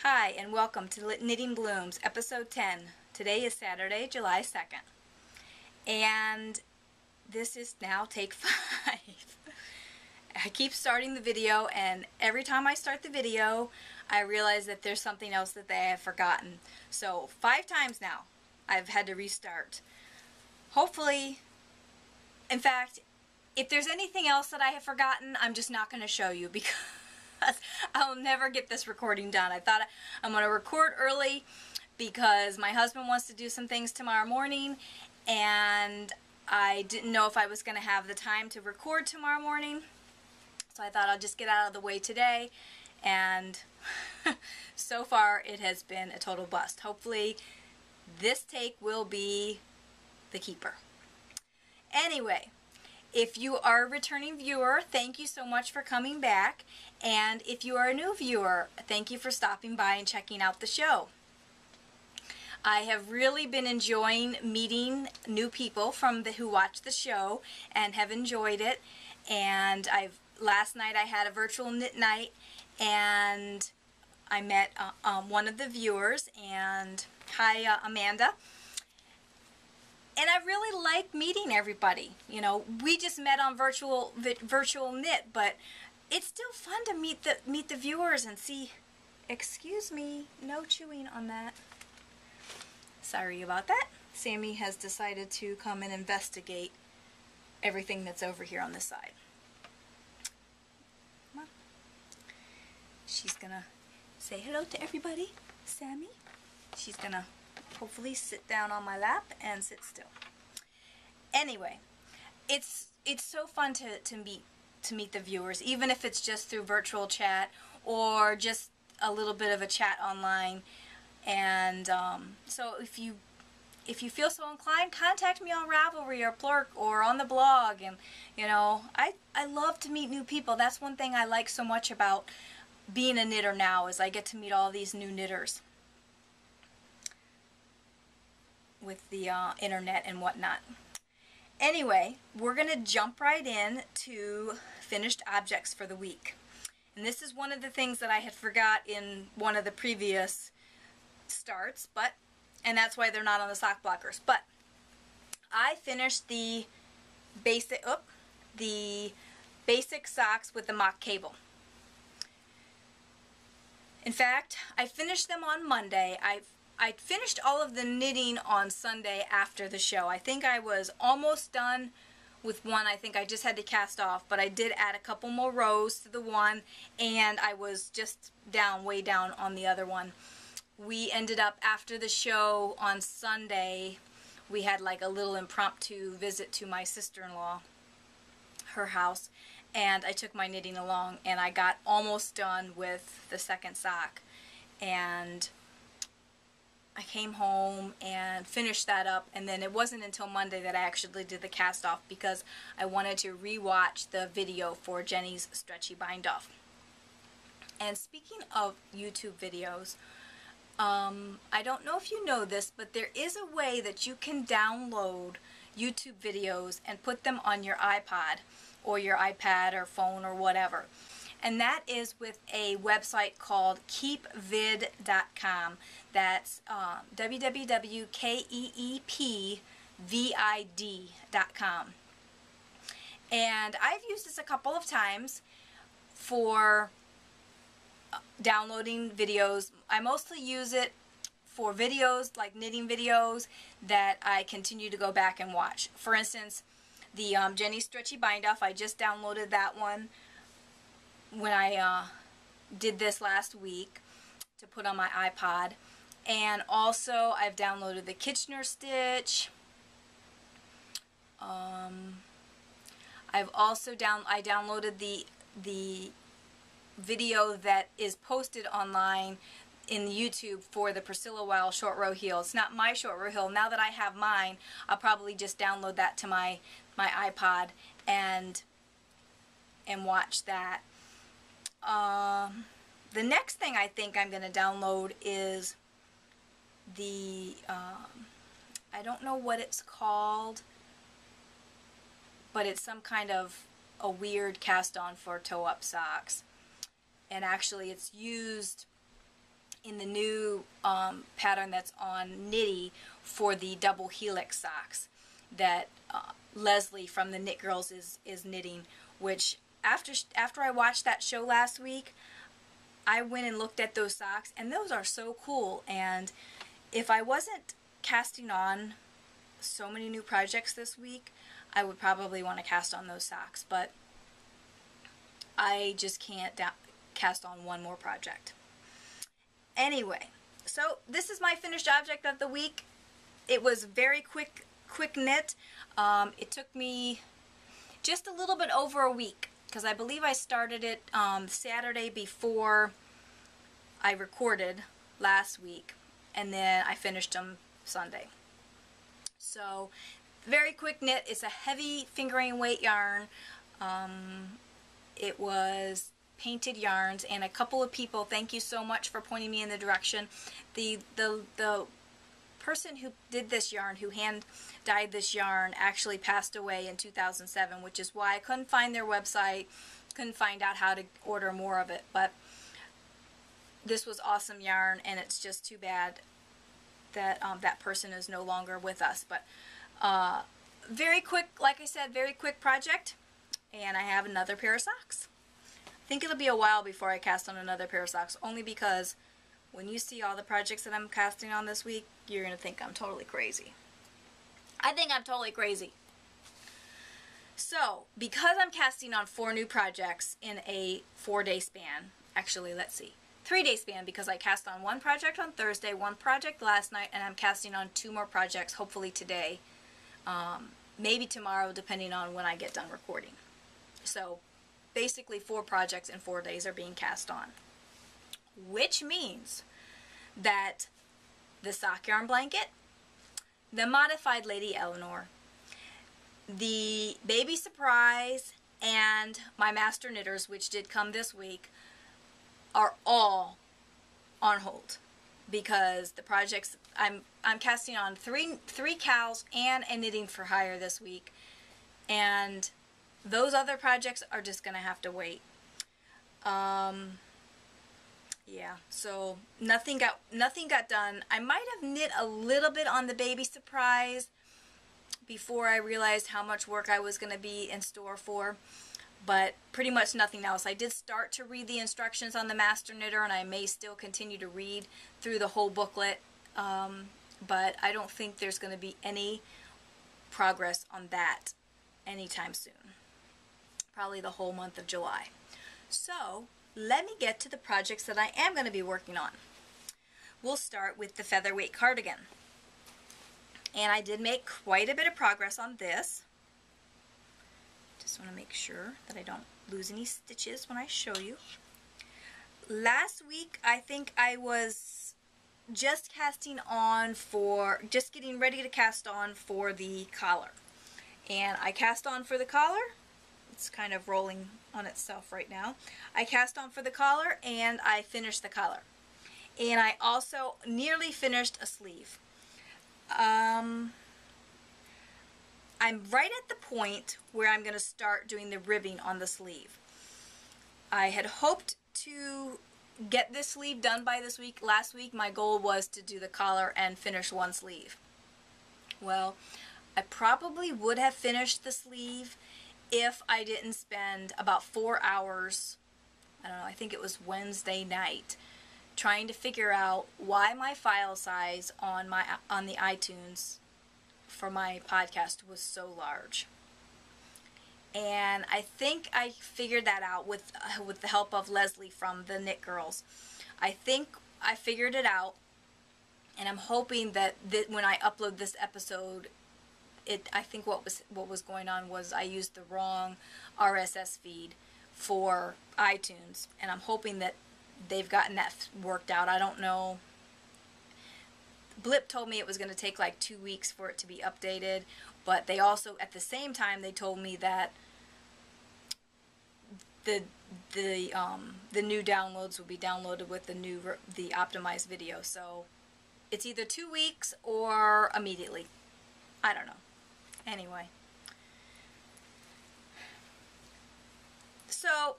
Hi, and welcome to Knitting Blooms, Episode 10. Today is Saturday, July 2nd. And this is now take 5. I keep starting the video, and every time I start the video, I realize that there's something else that I have forgotten. So 5 times now, I've had to restart. Hopefully, in fact, if there's anything else that I have forgotten, I'm just not going to show you because I'll never get this recording done. I thought I'm going to record early because my husband wants to do some things tomorrow morning, and I didn't know if I was going to have the time to record tomorrow morning. So I thought I'll just get out of the way today, and so far it has been a total bust. Hopefully this take will be the keeper. Anyway, if you are a returning viewer, thank you so much for coming back. And if you are a new viewer, thank you for stopping by and checking out the show. I have really been enjoying meeting new people who watch the show and have enjoyed it. And last night I had a virtual knit night, and I met one of the viewers. And hi, Amanda. And I really like meeting everybody. You know, we just met on virtual knit, but it's still fun to meet the viewers and see. Excuse me, no chewing on that. Sorry about that. Sammy has decided to come and investigate everything that's over here on this side. Come on. She's gonna say hello to everybody. Sammy. She's gonna hopefully sit down on my lap and sit still. Anyway, it's so fun to meet the viewers, even if it's just through virtual chat or just a little bit of a chat online. And so if you feel so inclined, contact me on Ravelry or Plurk or on the blog. And you know, I love to meet new people. That's one thing I like so much about being a knitter now, is I get to meet all these new knitters with the internet and whatnot. Anyway, we're going to jump right in to finished objects for the week. And this is one of the things that I had forgot in one of the previous starts, and that's why they're not on the sock blockers. But I finished the basic socks with the mock cable. In fact, I finished them on Monday. I finished all of the knitting on Sunday after the show. I think I was almost done with one. I think I just had to cast off, but I did add a couple more rows to the one, and I was just way down on the other one. We ended up, after the show on Sunday, we had like a little impromptu visit to my sister-in-law, her house, and I took my knitting along, and I got almost done with the second sock, and I came home and finished that up, and then it wasn't until Monday that I actually did the cast off because I wanted to re-watch the video for Jenny's stretchy bind off. And speaking of YouTube videos, I don't know if you know this, but there is a way that you can download YouTube videos and put them on your iPod or your iPad or phone or whatever. And that is with a website called keepvid.com. That's www.keepvid.com. And I've used this a couple of times for downloading videos. I mostly use it for videos, like knitting videos, that I continue to go back and watch. For instance, the Jenny Stretchy Bind Off, I just downloaded that one when I did this last week to put on my iPod. And also I've downloaded the Kitchener Stitch. I've also I downloaded the video that is posted online in YouTube for the Priscilla Weil short row heel. It's not my short row heel. Now that I have mine, I'll probably just download that to my iPod and watch that. The next thing I think I'm going to download is the, I don't know what it's called, but it's some kind of a weird cast on for toe-up socks. And actually it's used in the new pattern that's on Knitty for the double helix socks that Leslie from the Knit Girls is knitting, which after I watched that show last week, I went and looked at those socks, and those are so cool. And if I wasn't casting on so many new projects this week, I would probably want to cast on those socks, but I just can't cast on one more project. Anyway, so this is my finished object of the week. It was very quick knit. It took me just a little bit over a week, because I believe I started it Saturday before I recorded last week, and then I finished them Sunday. So very quick knit. It's a heavy fingering weight yarn. It was painted yarns, and a couple of people, thank you so much for pointing me in the direction. The person who did this yarn, who hand dyed this yarn, actually passed away in 2007, which is why I couldn't find their website, couldn't find out how to order more of it. But this was awesome yarn, and it's just too bad that that person is no longer with us. But very quick, like I said, very quick project, and I have another pair of socks. I think it'll be a while before I cast on another pair of socks, only because when you see all the projects that I'm casting on this week, you're going to think I'm totally crazy. I think I'm totally crazy. So, because I'm casting on 4 new projects in a 4-day span, actually, let's see, 3-day span, because I cast on 1 project on Thursday, 1 project last night, and I'm casting on 2 more projects, hopefully today, maybe tomorrow, depending on when I get done recording. So, basically 4 projects in 4 days are being cast on, which means that the sock yarn blanket, the modified Lady Eleanor, the baby surprise, and my master knitters, which did come this week, are all on hold, because the projects I'm casting on three KALS and a knitting for hire this week, and those other projects are just gonna have to wait. Yeah, so nothing got done. I might have knit a little bit on the baby surprise before I realized how much work I was going to be in store for, but pretty much nothing else. I did start to read the instructions on the master knitter, and I may still continue to read through the whole booklet, but I don't think there's going to be any progress on that anytime soon. Probably the whole month of July. So let me get to the projects that I am going to be working on. We'll start with the Featherweight cardigan. And I did make quite a bit of progress on this. Just want to make sure that I don't lose any stitches when I show you. Last week, I think I was just casting on for, just getting ready to cast on for the collar. And I cast on for the collar. It's kind of rolling on itself right now. I cast on for the collar, and I finished the collar. And I also nearly finished a sleeve. I'm right at the point where I'm going to start doing the ribbing on the sleeve. I had hoped to get this sleeve done by this week. Last week my goal was to do the collar and finish 1 sleeve. Well, I probably would have finished the sleeve if I didn't spend about 4 hours, I don't know, I think it was Wednesday night, trying to figure out why my file size on the iTunes for my podcast was so large. And I think I figured that out with the help of Leslie from the Knit Girls. I think I figured it out, and I'm hoping that when I upload this episode, I think what was going on was I used the wrong RSS feed for iTunes, and I'm hoping that they've gotten that worked out. I don't know. Blip told me it was going to take like 2 weeks for it to be updated, but they also, at the same time, they told me that the new downloads will be downloaded with the optimized video. So it's either 2 weeks or immediately. I don't know. Anyway, so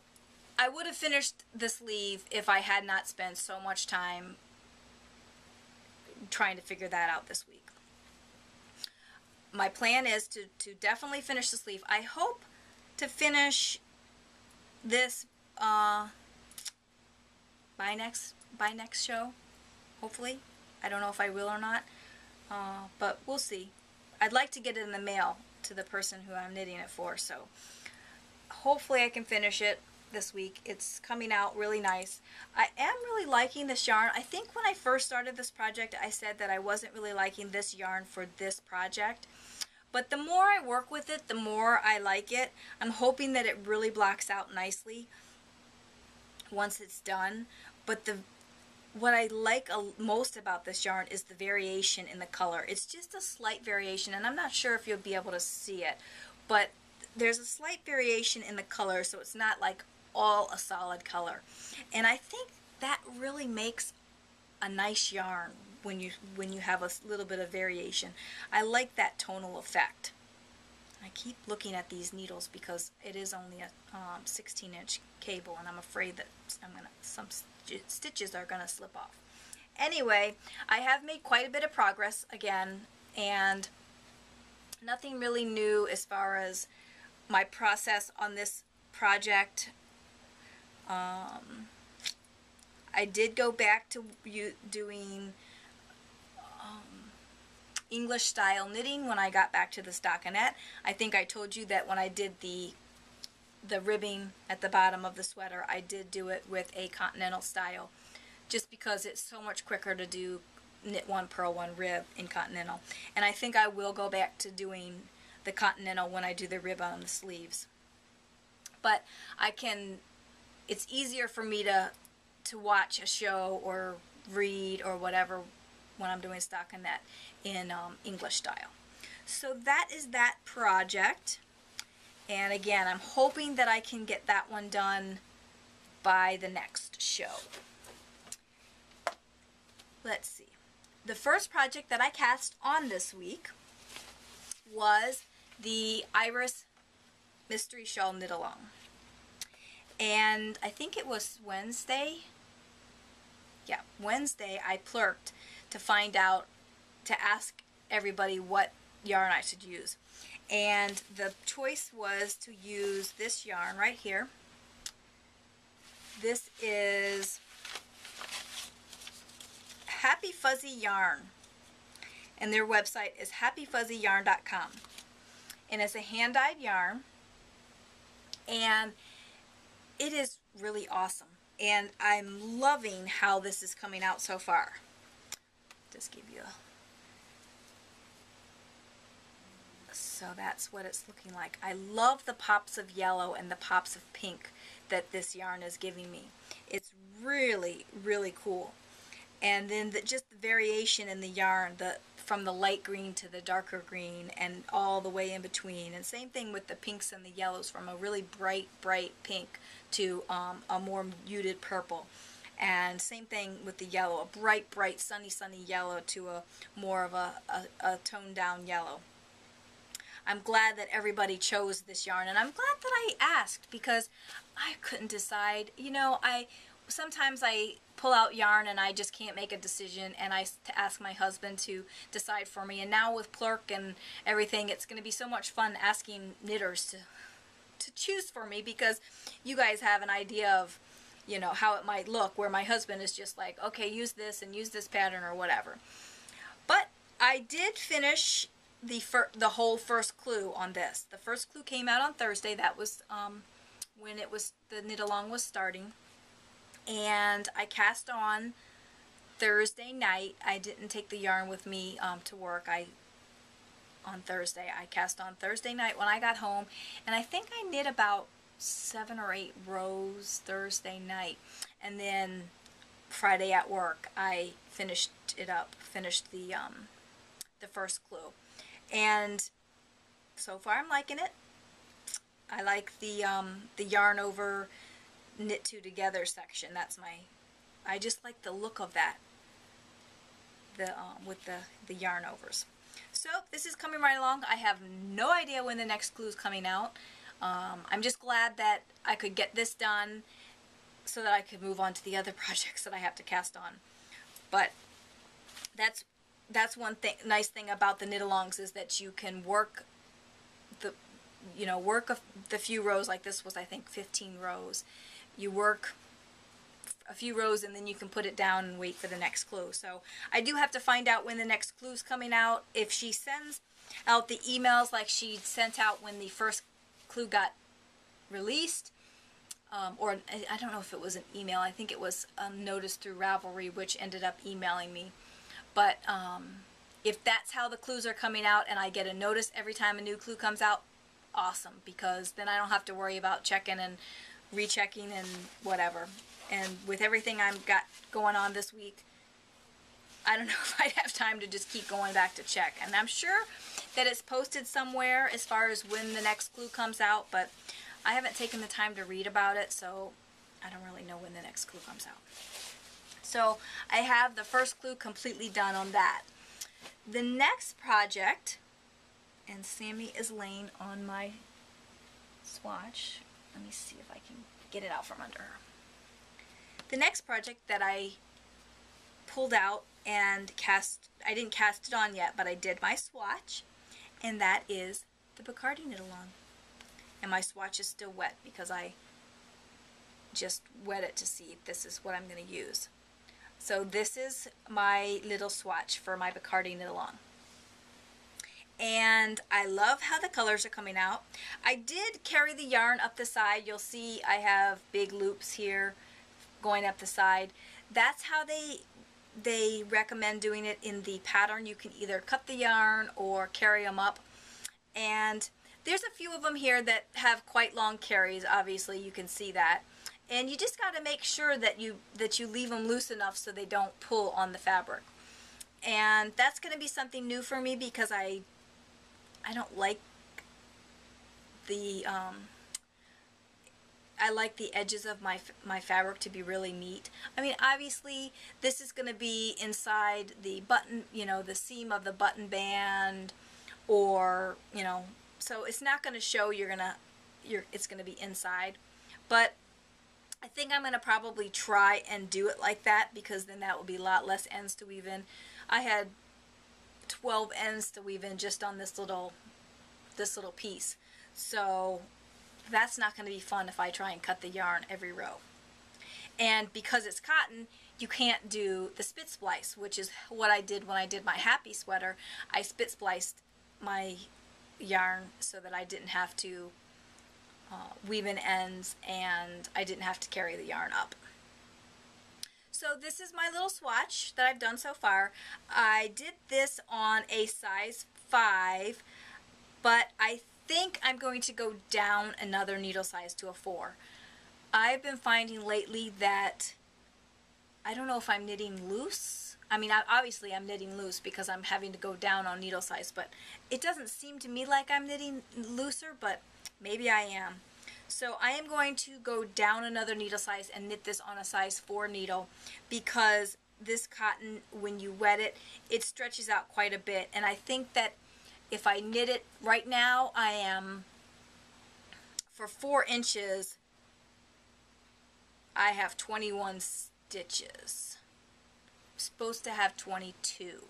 I would have finished the sleeve if I had not spent so much time trying to figure that out this week. My plan is to definitely finish the sleeve. I hope to finish this by next show, hopefully. I don't know if I will or not, but we'll see. I'd like to get it in the mail to the person who I'm knitting it for, so hopefully I can finish it this week. It's coming out really nice. I am really liking this yarn. I think when I first started this project, I said that I wasn't really liking this yarn for this project. But the more I work with it, the more I like it. I'm hoping that it really blocks out nicely once it's done. But what I like most about this yarn is the variation in the color. It's just a slight variation, and I'm not sure if you'll be able to see it, but there's a slight variation in the color, so it's not like all a solid color. And I think that really makes a nice yarn when you have a little bit of variation. I like that tonal effect. I keep looking at these needles because it is only a 16-inch cable, and I'm afraid that some stitches are gonna slip off. Anyway, I have made quite a bit of progress again, and nothing really new as far as my process on this project. I did go back to doing English style knitting when I got back to the stockinette. I think I told you that when I did the ribbing at the bottom of the sweater, I did do it with a continental style, just because it's so much quicker to do knit one, purl one, rib in continental. And I think I will go back to doing the continental when I do the rib on the sleeves. But it's easier for me to watch a show or read or whatever when I'm doing stockinette in English style. So that is that project. And again, I'm hoping that I can get that one done by the next show. Let's see. The first project that I cast on this week was the Iris Mystery Shawl Knit Along. And I think it was Wednesday. Yeah, Wednesday I plurked to find out, to ask everybody what yarn I should use. And the choice was to use this yarn right here. This is Happy Fuzzy Yarn, and their website is happyfuzzyyarn.com. And it's a hand-dyed yarn, and it is really awesome. And I'm loving how this is coming out so far. Just give you a... So that's what it's looking like. I love the pops of yellow and the pops of pink that this yarn is giving me. It's really, really cool. And then just the variation in the yarn, from the light green to the darker green and all the way in between. And same thing with the pinks and the yellows, from a really bright, bright pink to a more muted purple. And same thing with the yellow, a bright, bright, sunny, sunny yellow to a more of a toned down yellow. I'm glad that everybody chose this yarn, and I'm glad that I asked, because I couldn't decide. You know, sometimes I pull out yarn and I just can't make a decision, and I ask my husband to decide for me. And now with Plurk and everything, it's going to be so much fun asking knitters to choose for me, because you guys have an idea of, you know, how it might look, where my husband is just like, okay, use this and use this pattern or whatever. But I did finish the whole first clue on this. The first clue came out on Thursday. That was when the knit along was starting, and I cast on Thursday night. I didn't take the yarn with me to work. On Thursday I cast on Thursday night when I got home, and I think I knit about 7 or 8 rows Thursday night, and then Friday at work I finished the first clue. And so far I'm liking it. I like the yarn over knit two together section. I just like the look of that, with the yarn overs. So this is coming right along. I have no idea when the next clue is coming out. I'm just glad that I could get this done so that I could move on to the other projects that I have to cast on. But that's that's one thing, nice thing about the knit-alongs, is that you can work the, the few rows. Like this was, I think, 15 rows. You work a few rows and then you can put it down and wait for the next clue. So I do have to find out when the next clue's coming out. If she sends out the emails like she sent out when the first clue got released, or I don't know if it was an email. I think it was a notice through Ravelry, which ended up emailing me. But if that's how the clues are coming out and I get a notice every time a new clue comes out, awesome, because then I don't have to worry about checking and rechecking and whatever. And with everything I've got going on this week, I don't know if I'd have time to just keep going back to check. And I'm sure that it's posted somewhere as far as when the next clue comes out, but I haven't taken the time to read about it, so I don't really know when the next clue comes out. So I have the first clue completely done on that. The next project, and Sammy is laying on my swatch. Let me see if I can get it out from under her. The next project that I pulled out and I didn't cast it on yet, but I did my swatch, and that is the Bacardi knit-along. And my swatch is still wet because I just wet it to see if this is what I'm going to use. So this is my little swatch for my Bacardi knit-along. And I love how the colors are coming out. I did carry the yarn up the side. You'll see I have big loops here going up the side. That's how they recommend doing it in the pattern. You can either cut the yarn or carry them up. And there's a few of them here that have quite long carries. Obviously, you can see that. And you just got to make sure that you leave them loose enough so they don't pull on the fabric. And that's going to be something new for me because I don't like the I like the edges of my fabric to be really neat. I mean, obviously this is going to be inside the button, the seam of the button band, or so it's not going to show it's going to be inside. But I think I'm going to probably try and do it like that, because then that will be a lot less ends to weave in. I had 12 ends to weave in just on this little piece. So that's not going to be fun if I try and cut the yarn every row. And because it's cotton, you can't do the spit splice, which is what I did when I did my happy sweater. I spit spliced my yarn so that I didn't have to weave in ends, and I didn't have to carry the yarn up. So this is my little swatch that I've done so far. I did this on a size 5, but I think I'm going to go down another needle size to a 4. I've been finding lately that I don't know if I'm knitting loose. I mean, obviously I'm knitting loose because I'm having to go down on needle size, but it doesn't seem to me like I'm knitting looser, but maybe I am. So I am going to go down another needle size and knit this on a size 4 needle, because this cotton, when you wet it, it stretches out quite a bit. And I think that if I knit it right now, I am, for 4 inches, I have 21 stitches. I'm supposed to have 22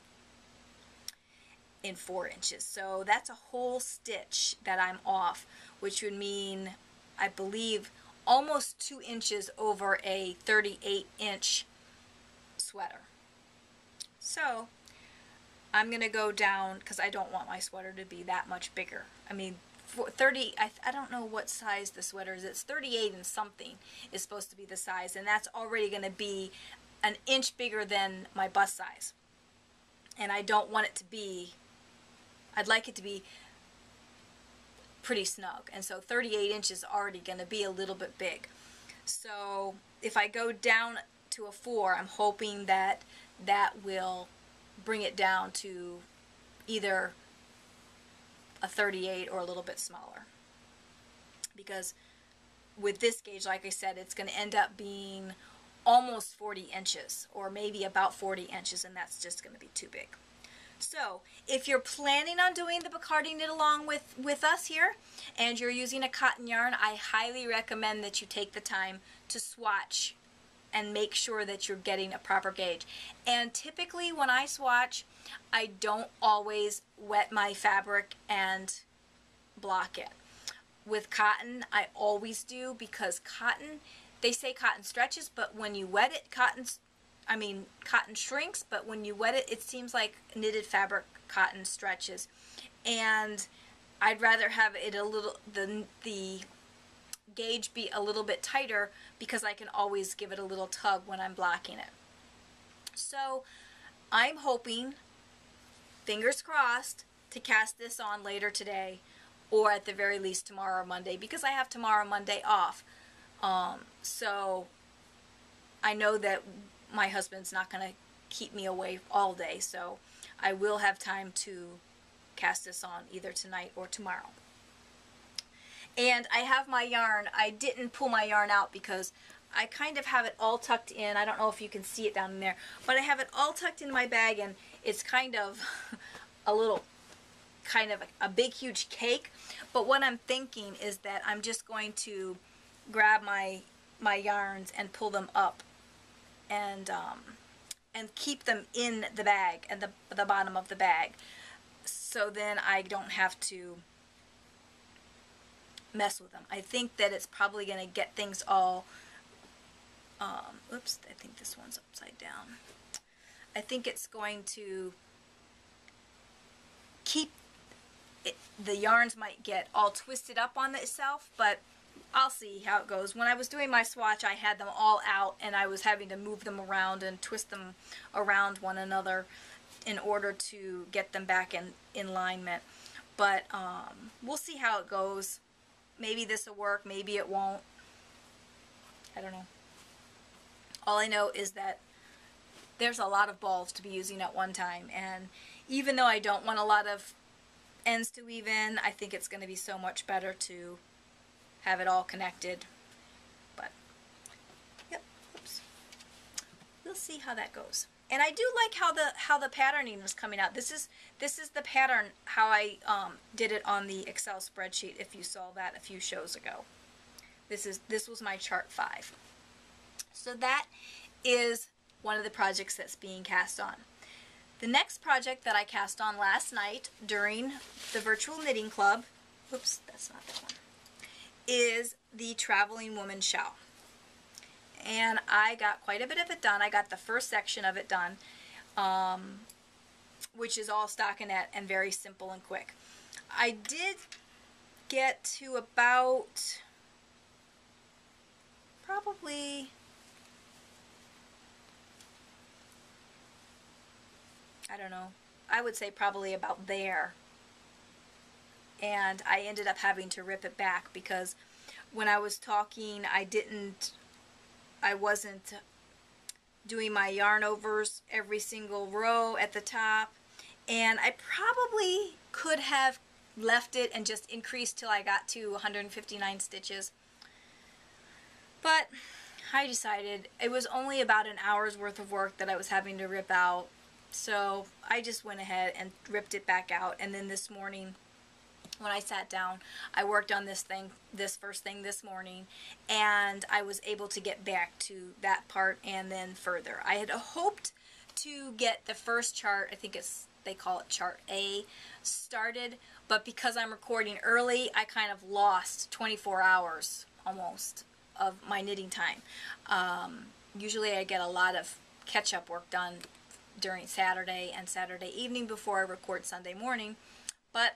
in 4 inches. So that's a whole stitch that I'm off, which would mean, I believe, almost 2 inches over a 38-inch sweater. So I'm going to go down, because I don't want my sweater to be that much bigger. I mean, for 30, I don't know what size the sweater is. It's 38 and something is supposed to be the size, and that's already going to be an inch bigger than my bust size. And I don't want it to be, I'd like it to be pretty snug, and so 38 inches is already going to be a little bit big. So if I go down to a 4, I'm hoping that that will bring it down to either a 38 or a little bit smaller, because with this gauge, like I said, it's going to end up being almost 40 inches, or maybe about 40 inches, and that's just going to be too big. So if you're planning on doing the Bacardi knit along with us here, and you're using a cotton yarn, I highly recommend that you take the time to swatch and make sure that you're getting a proper gauge. And typically when I swatch, I don't always wet my fabric and block it. With cotton, I always do, because cotton, they say cotton stretches, but when you wet it, cotton shrinks, but when you wet it, it seems like knitted fabric cotton stretches. And I'd rather have it a little, the gauge be a little bit tighter, because I can always give it a little tug when I'm blocking it. So I'm hoping, fingers crossed, to cast this on later today, or at the very least tomorrow or Monday, because I have tomorrow and Monday off. So I know that my husband's not going to keep me away all day, so I will have time to cast this on either tonight or tomorrow. And I have my yarn. I didn't pull my yarn out because I kind of have it all tucked in. I don't know if you can see it down in there, but I have it all tucked in my bag, and it's kind of a big huge cake. But what I'm thinking is that I'm just going to grab my yarns and pull them up and keep them in the bag, and the bottom of the bag, so then I don't have to mess with them. I think that it's probably going to get things all oops, I think this one's upside down. I think it's going to keep it, the yarns might get all twisted up on itself, but I'll see how it goes. When I was doing my swatch, I had them all out, and I was having to move them around and twist them around one another in order to get them back in alignment. But we'll see how it goes. Maybe this will work, maybe it won't. I don't know. All I know is that there's a lot of balls to be using at one time, and even though I don't want a lot of ends to weave in, I think it's going to be so much better to have it all connected. But yep, oops. We'll see how that goes. And I do like how the patterning was coming out. This is the pattern how I did it on the Excel spreadsheet, if you saw that a few shows ago. This was my chart 5. So that is one of the projects that's being cast on. The next project that I cast on last night during the virtual knitting club, oops, that's not that one, is the Traveling Woman Shawl. And I got quite a bit of it done. I got the first section of it done, which is all stockinette and very simple and quick. I did get to about probably, I don't know, I would say probably about there. And I ended up having to rip it back because when I was talking, I wasn't doing my yarn overs every single row at the top, and I probably could have left it and just increased till I got to 159 stitches. But I decided it was only about an hour's worth of work that I was having to rip out, so I just went ahead and ripped it back out. And then this morning, when I sat down, I worked on this first thing this morning, and I was able to get back to that part and then further. I had hoped to get the first chart, I think they call it chart A, started, but because I'm recording early, I kind of lost 24 hours almost of my knitting time. Usually I get a lot of catch-up work done during Saturday and Saturday evening before I record Sunday morning, but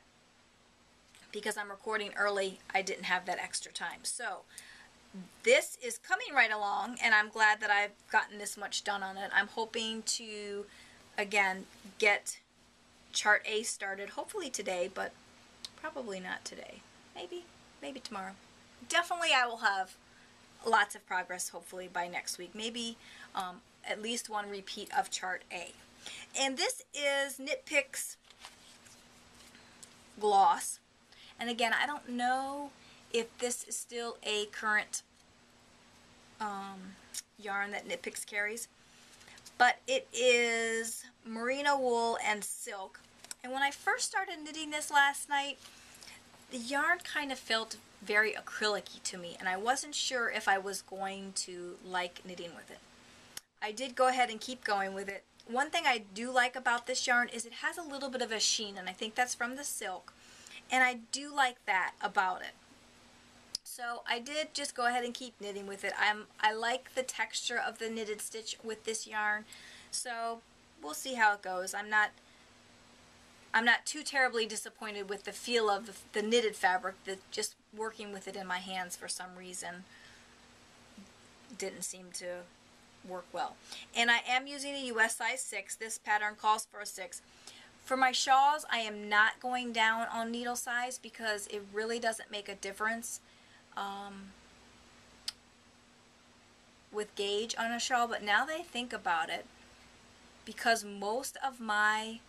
because I'm recording early, I didn't have that extra time. So this is coming right along, and I'm glad that I've gotten this much done on it. I'm hoping to, again, get chart A started, hopefully today, but probably not today. Maybe tomorrow. Definitely I will have lots of progress, hopefully, by next week. Maybe at least one repeat of chart A. And this is Knit Picks Gloss. And again, I don't know if this is still a current yarn that Knit Picks carries, but it is merino wool and silk. And when I first started knitting this last night, the yarn kind of felt very acrylic-y to me, and I wasn't sure if I was going to like knitting with it. I did go ahead and keep going with it. One thing I do like about this yarn is it has a little bit of a sheen, and I think that's from the silk, and I do like that about it. So I did just go ahead and keep knitting with it. I like the texture of the knitted stitch with this yarn, so we'll see how it goes. I'm not too terribly disappointed with the feel of the knitted fabric. That just working with it in my hands for some reason didn't seem to work well. And I am using a US size 6. This pattern calls for a 6. For my shawls, I am not going down on needle size because it really doesn't make a difference with gauge on a shawl. But now that I think about it, because most of my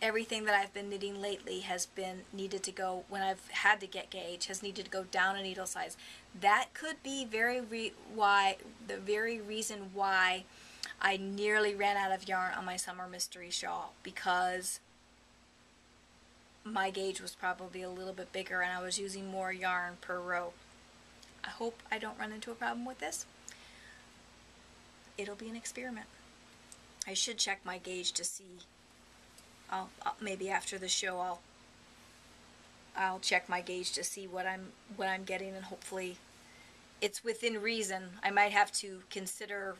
everything that I've been knitting lately has been needed to go, when I've had to get gauge, has needed to go down a needle size. That could be the very reason why I nearly ran out of yarn on my summer mystery shawl, because my gauge was probably a little bit bigger and I was using more yarn per row. I hope I don't run into a problem with this. It'll be an experiment. I should check my gauge to see. Maybe after the show I'll check my gauge to see what I'm getting, and hopefully it's within reason. I might have to consider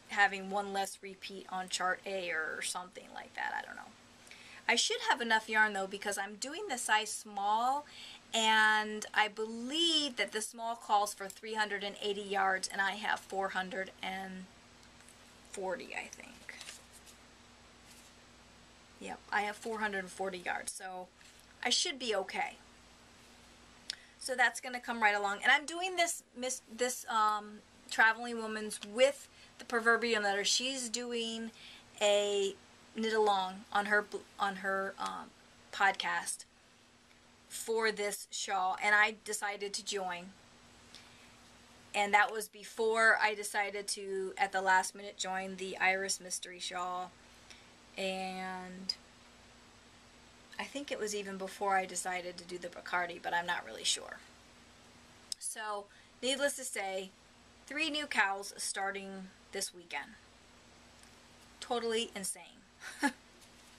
having one less repeat on chart A or something like that. I don't know. I should have enough yarn though, because I'm doing the size small, and I believe that the small calls for 380 yards and I have 440, I think. Yep, I have 440 yards, so I should be okay. So that's going to come right along. And I'm doing this Traveling Woman's with the Proverbial Knitter. She's doing a knit along on her podcast for this shawl, and I decided to join. And that was before I decided to, at the last minute, join the Iris Mystery Shawl. And I think it was even before I decided to do the Bacardi, but I'm not really sure. So, needless to say, 3 new cows starting this weekend. Totally insane.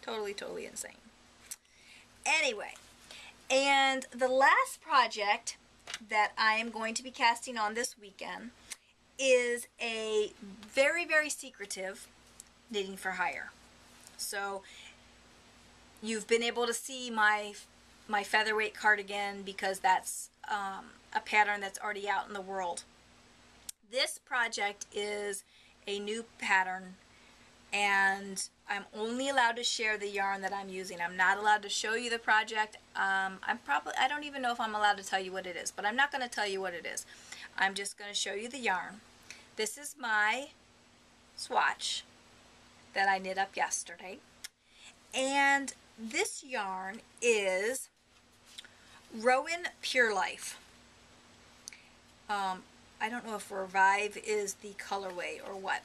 Totally insane. Anyway, and the last project that I am going to be casting on this weekend is a very, very secretive knitting for hire. So you've been able to see my Featherweight cardigan, because that's a pattern that's already out in the world. This project is a new pattern, and I'm only allowed to share the yarn that I'm using. I'm not allowed to show you the project. I don't even know if I'm allowed to tell you what it is, but I'm not going to tell you what it is. I'm just going to show you the yarn. This is my swatch that I knit up yesterday, and this yarn is Rowan Purelife. I don't know if Revive is the colorway or what,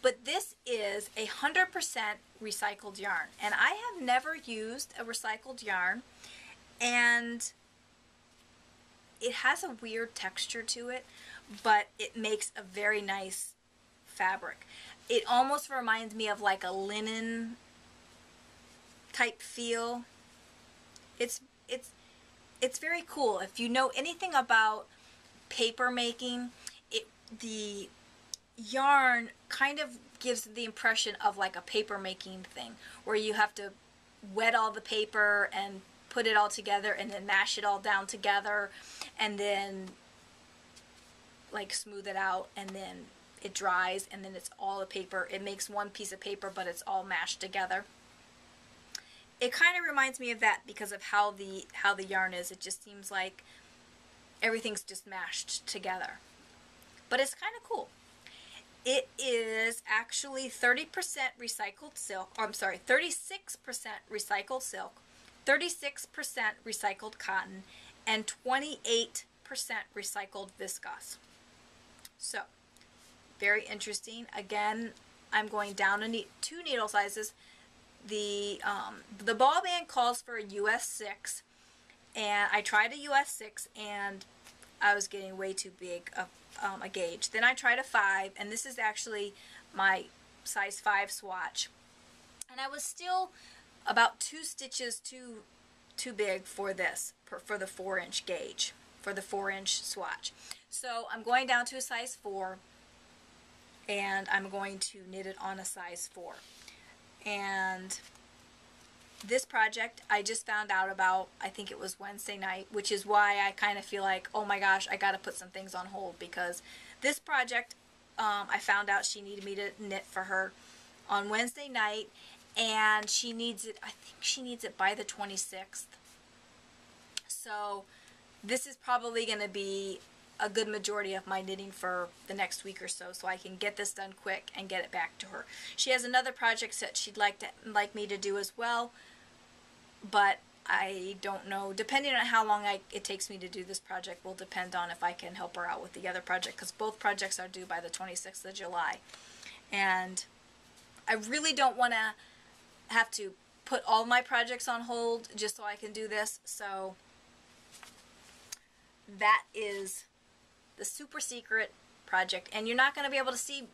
but this is 100% recycled yarn, and I have never used a recycled yarn, and it has a weird texture to it, but it makes a very nice fabric. It almost reminds me of like a linen type feel. It's very cool. If you know anything about paper making, the yarn kind of gives the impression of like a paper making thing, where you have to wet all the paper and put it all together and then mash it all down together and then like smooth it out, and then it dries, and then it's all a paper. It makes one piece of paper, but it's all mashed together. It kind of reminds me of that because of how the yarn is. It just seems like everything's just mashed together. But it's kind of cool. It is actually 30% recycled silk, or I'm sorry, 36% recycled silk, 36% recycled cotton, and 28% recycled viscose. So, very interesting. Again, I'm going down 2 needle sizes. The ball band calls for a US 6, and I tried a US 6 and I was getting way too big of a gauge. Then I tried a 5, and this is actually my size 5 swatch, and I was still about 2 stitches too big for this, for the 4-inch gauge, for the 4-inch swatch. So I'm going down to a size 4, and I'm going to knit it on a size 4. And this project I just found out about, I think it was Wednesday night, which is why I kind of feel like, oh my gosh, I got to put some things on hold, because this project, I found out she needed me to knit for her on Wednesday night, and she needs it, I think she needs it by the 26th. So this is probably going to be a good majority of my knitting for the next week or so I can get this done quick and get it back to her. She has another project that she'd like me to do as well, but I don't know. Depending on how long it takes me to do this project will depend on if I can help her out with the other project, because both projects are due by the 26th of July. And I really don't want to have to put all my projects on hold just so I can do this. So that is the super secret project, and you're not going to be able to see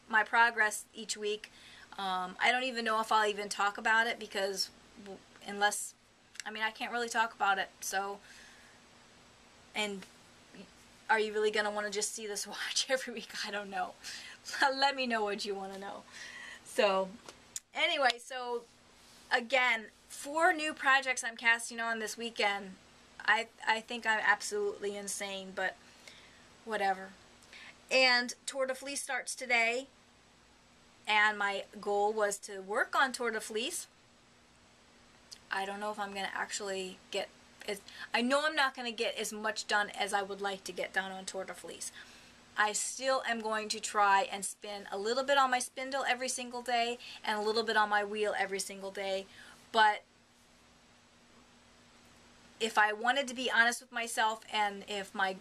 my progress each week. I don't even know if I'll even talk about it, because unless, I mean, I can't really talk about it. So, and are you really going to want to just see this watch every week? I don't know. Let me know what you want to know. So anyway, so again, 4 new projects I'm casting on this weekend. I think I'm absolutely insane, but whatever. And Tour de Fleece starts today, and my goal was to work on Tour de Fleece. I don't know if I'm going to actually get it. I know I'm not going to get as much done as I would like to get done on Tour de Fleece. I still am going to try and spin a little bit on my spindle every single day and a little bit on my wheel every single day. But if I wanted to be honest with myself, and if I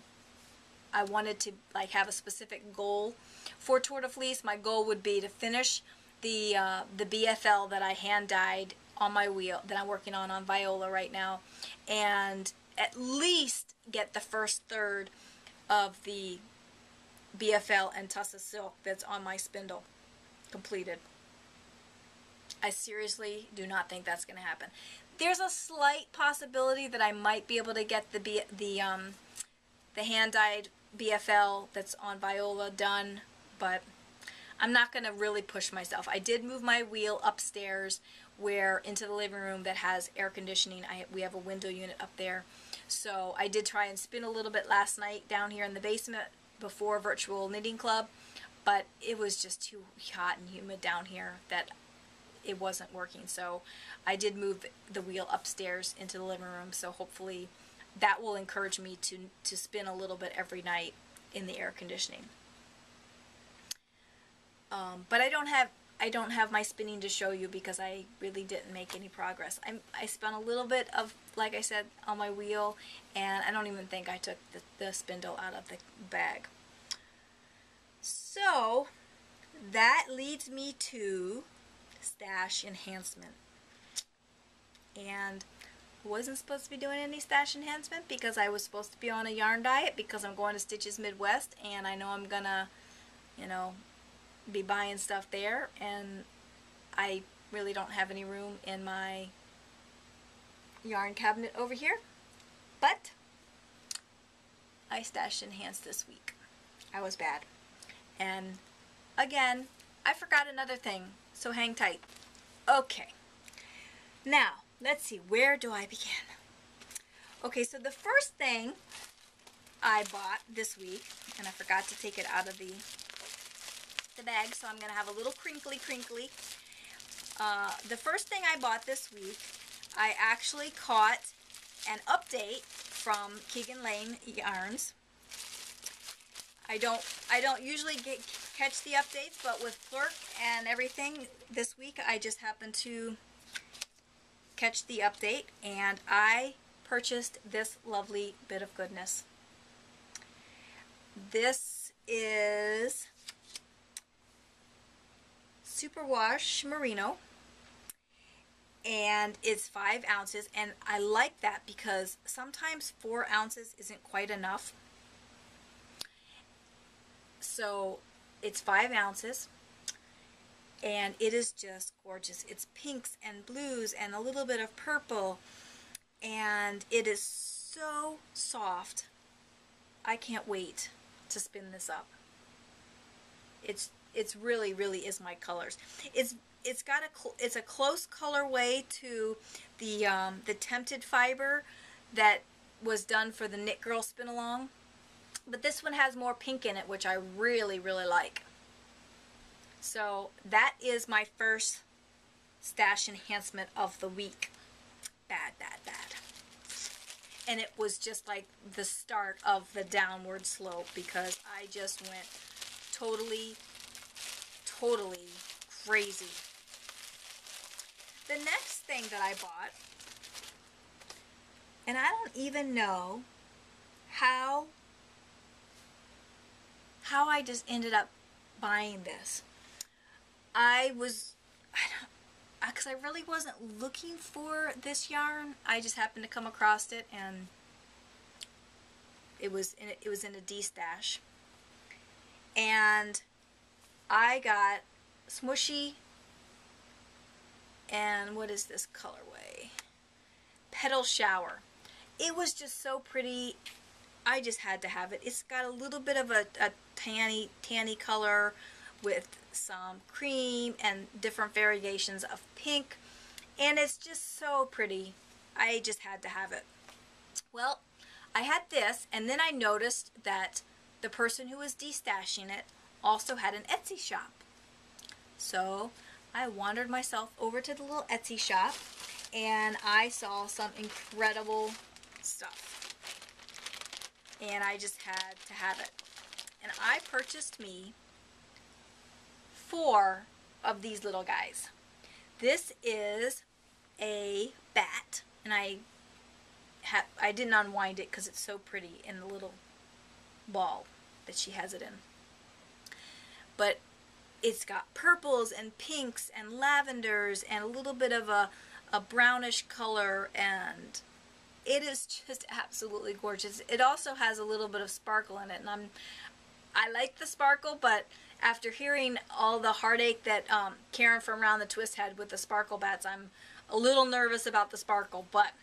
wanted to like have a specific goal for Tour de Fleece, my goal would be to finish the BFL that I hand dyed on my wheel, that I'm working on Viola right now, and at least get the first third of the BFL and Tussa Silk that's on my spindle completed. I seriously do not think that's going to happen. There's a slight possibility that I might be able to get the hand-dyed BFL that's on Viola done, but I'm not going to really push myself. I did move my wheel upstairs, where into the living room that has air conditioning. We have a window unit up there. So I did try and spin a little bit last night down here in the basement before Virtual Knitting Club, but it was just too hot and humid down here that it wasn't working. So I did move the wheel upstairs into the living room, so hopefully that will encourage me to spin a little bit every night in the air conditioning. But I don't have my spinning to show you, because I really didn't make any progress. I spun a little bit of, like I said, on my wheel, and I don't even think I took the spindle out of the bag. So that leads me to stash enhancement. And I wasn't supposed to be doing any stash enhancement, because I was supposed to be on a yarn diet, because I'm going to Stitches Midwest, and I know I'm gonna, be buying stuff there, and I really don't have any room in my yarn cabinet over here. But I stashed enhanced this week. I was bad. And again, I forgot another thing, so hang tight. Okay, now let's see, where do I begin? Okay, so the first thing I bought this week, and I forgot to take it out of the bag, so I'm going to have a little crinkly. The first thing I bought this week, I actually caught an update from Keegan Lane Yarns. I don't usually catch the updates, but with Flirk and everything this week, I just happened to catch the update, and I purchased this lovely bit of goodness. This is Superwash Merino, and it's 5 ounces, and I like that because sometimes 4 ounces isn't quite enough. So it's 5 ounces, and it is just gorgeous. It's pinks and blues and a little bit of purple, and it is so soft. I can't wait to spin this up. It's really is my colors. It's a close colorway to the Tempted fiber that was done for the Knit Girl Spin Along, but this one has more pink in it, which I really like. So that is my first stash enhancement of the week. Bad. And it was just like the start of the downward slope, because I just went totally crazy. The next thing that I bought, and I don't even know how I just ended up buying this. Because I really wasn't looking for this yarn. I just happened to come across it, and it was in a D-stash. And I got Smooshy, and what is this colorway? Petal Shower. It was just so pretty. I just had to have it. It's got a little bit of a tanny color with some cream and different variations of pink, and it's just so pretty. I just had to have it. Well, I had this, and then I noticed that the person who was destashing it also had an Etsy shop. So I wandered myself over to the little Etsy shop, and I saw some incredible stuff, and I just had to have it. And I purchased me 4 of these little guys. This is a bat, and I didn't unwind it because it's so pretty in the little ball that she has it in. But it's got purples and pinks and lavenders and a little bit of a brownish color, and it is just absolutely gorgeous. It also has a little bit of sparkle in it, and I like the sparkle, but after hearing all the heartache that Karen from Round the Twist had with the sparkle bats, I'm a little nervous about the sparkle, but